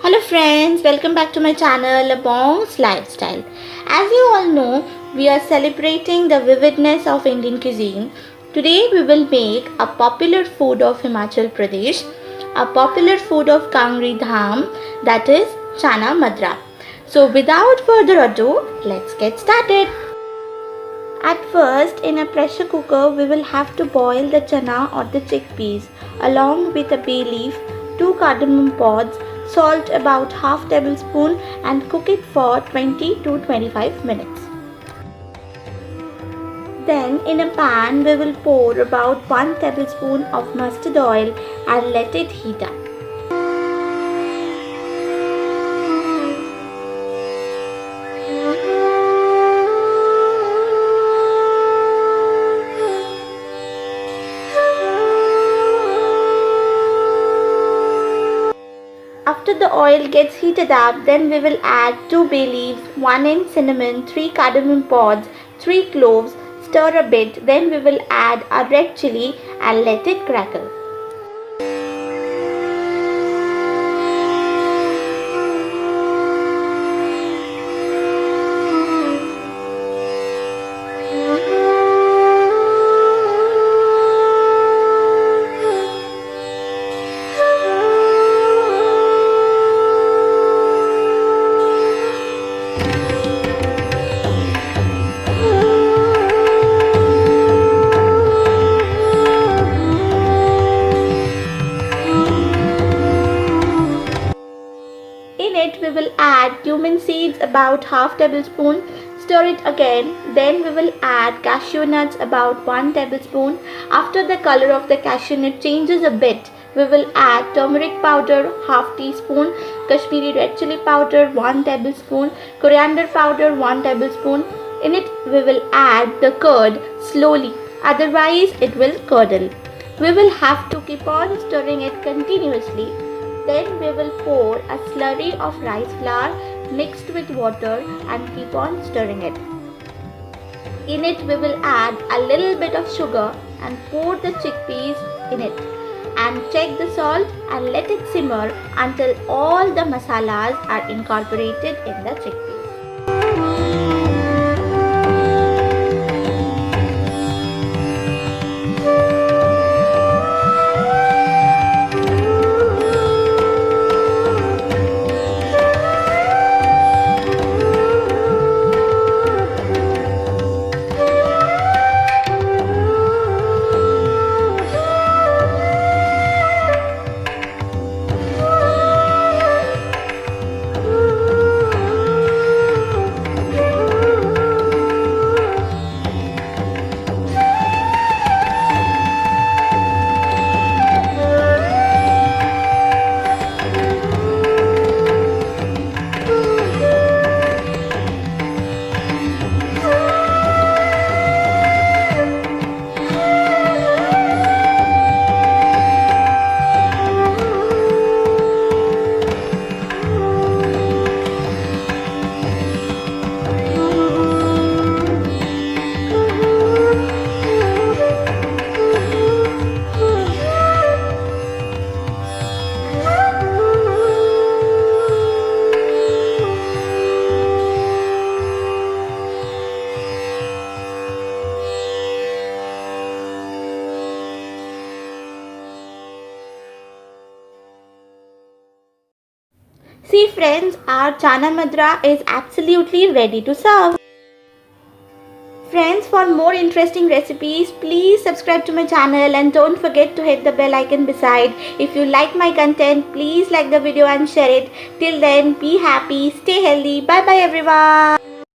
Hello friends, welcome back to my channel Bong's Lifestyle. As you all know, we are celebrating the vividness of Indian cuisine. Today we will make a popular food of Himachal Pradesh, a popular food of Kangri Dham, that is Chana Madra. So without further ado, let's get started. At first, in a pressure cooker, we will have to boil the chana or the chickpeas along with a bay leaf, 2 cardamom pods, salt about half tablespoon and cook it for 20 to 25 minutes. Then in a pan, we will pour about 1 tablespoon of mustard oil and let it heat up. After the oil gets heated up, then we will add 2 bay leaves, 1 inch cinnamon, 3 cardamom pods, 3 cloves, stir a bit, then we will add a red chilli and let it crackle. We will add cumin seeds about half tablespoon, stir it again, then we will add cashew nuts about 1 tablespoon. After the color of the cashew nut changes a bit, we will add turmeric powder half teaspoon, Kashmiri red chili powder 1 tablespoon, coriander powder 1 tablespoon. In it we will add the curd slowly, otherwise it will curdle. We will have to keep on stirring it continuously. Then we will pour a slurry of rice flour mixed with water and keep on stirring it. In it we will add a little bit of sugar and pour the chickpeas in it and check the salt and let it simmer until all the masalas are incorporated in the chickpeas. See friends, our Chana Madra is absolutely ready to serve. Friends, for more interesting recipes, please subscribe to my channel and don't forget to hit the bell icon beside. If you like my content, please like the video and share it. Till then, be happy, stay healthy. Bye bye everyone.